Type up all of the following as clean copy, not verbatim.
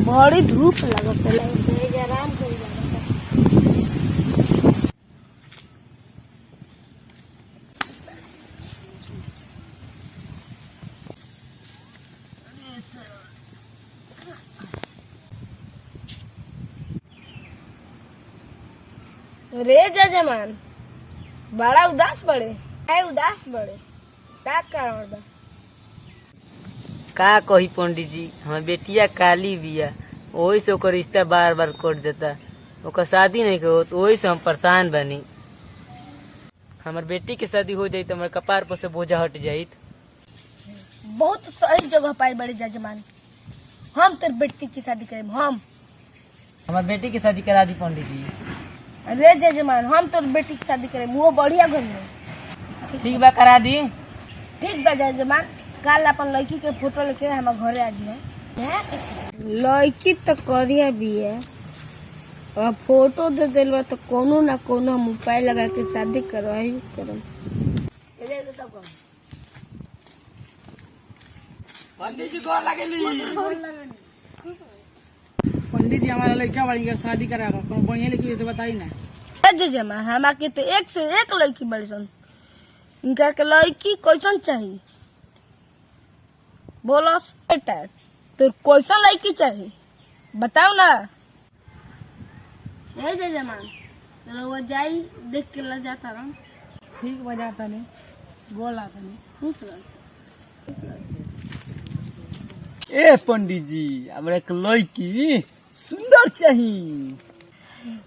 बड़ी धूप लगत है, आराम कर रे जजमान बड़ा उदास बड़े उदास बड़े का कारण बा? का कही पंडित जी, हमार बेटिया काली बिया, वही से ओकर रिश्ता बार बार कट जाता। ओकर शादी नहीं होत, वही से हम परेशान बनी। हमार बेटी के शादी हो जाई तो हमारे कपार पर से बोझा हट जाइत। बहुत सही जगह पाए बड़े जजमान, हम तेरे बेटी की शादी करें। हम हमार बेटी की शादी करा दी पंडित जी। अरे जजमान हम तोर बेटी की शादी करें, वो बढ़िया घर में। ठीक बा, करा दी। ठीक बा जजमान, कल अपन लड़की के फोटो लेके हमारे घरे आ जाए। लड़की तो करिया भी है और फोटो दे दिलवा तो कोनो ना कोनो हम उपाय लगा के शादी करवाई करम। पंडित जी गोर लागेली। पंडित जी हमारा लड़का बड़ी का शादी कराएगा, कौन बढ़िया लड़की है तो बताई ना। जजमान हमारे तो एक से एक लड़की बड़ी सन, इनका के लड़की कैसन चाहिए बोलो बेटा, तो कैसन लड़की चाहिए बताओ ना। जजमान चलो वो जाई देख के ला जाता रहा। ठीक बजाता नहीं, गोल आता नहीं। ए पंडित जी, हमरा एक लड़की सुंदर चाहिए।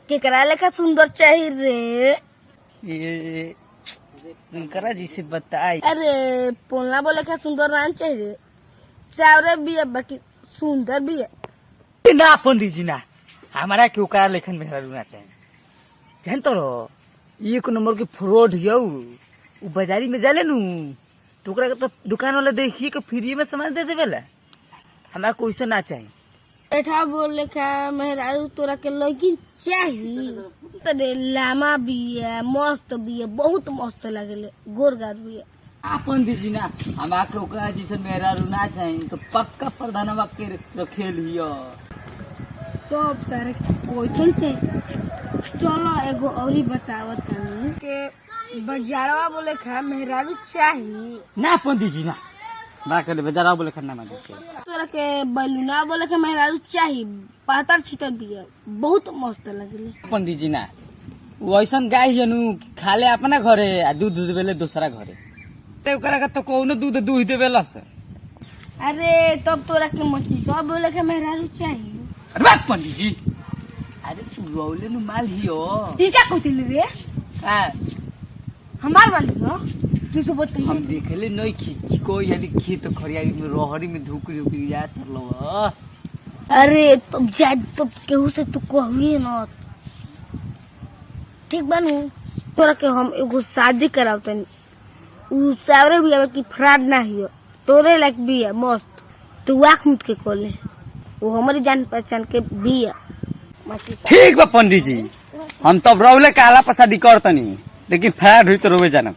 केकरा लेखा सुंदर चाहिए रे? ए करा जी से बताई। अरे पोलना बोले का सुंदर ना चाहिए रे, चावरे भी है बाकी सुंदर भी है। ना पंडित जी ना, हमारा के ओकरा लेखन में रहना चाहिए। जान तो एक नंबर के फ्रॉड हियो, उ बाजारी में जाले नु तो ओकरा के तो दुकान वाला देखिए के फ्री में सामान दे देवेला। हमारा कोई से ना चाहिए। बैठा बोले का मेहरारू तोरा के लड़की चाहिए तो लामा भी है, मस्त भी है, बहुत मस्त लगेले, गोरगार भी है। पंडित जी ना, हमारा के ओकरा जैसे मेरा ना चाहिए तो पक्का प्रधानवा के रखेल हियो। तो अब सारे क्वेश्चन चाहिए। चलो एगो और ही बतावत तनी के बजारवा बोले का मेहरारू चाहिए ना पंडित जी ना, बा के बाजारवा बोले खन्ना में देखे। तोरा के बैलूना बोले के मेहरारू चाहिए, पातर छितर भी है, बहुत मस्त लगेले। पंडित जी ना, वो ऐसा गाय है नु खाले अपना घरे आ दूध देवेले दूसरा घरे, ते ओकरा के तो कोनो दूध दूध देवेला से। अरे तब तोरा के मछली सब बोले के मेहरारू चाहिए। अरे बात पंडित जी, अरे तू रोले नु माल हियो। ई क्या कहतिल रे? का हमार वाली हो तू सब बताइए। हम देखले नहीं खी कोई यानी खेत खरियारी में रोहरी में धुकरी उकरी जात लो। अरे तब जा तब केहू से तू कहवी न, ठीक बानू। तोरा के हम एगो शादी करावतनी, उ सावरे भी आवे की फ्रॉड ना हियो, तोरे लायक भी है मस्त। तू आँख मुद के खोले, वो हमारी जान पहचान के भी है। ठीक बा पंडित जी, हम तब रौले काला पर शादी करतनी, लेकिन फ्रॉड हुई तो रोवे जाना।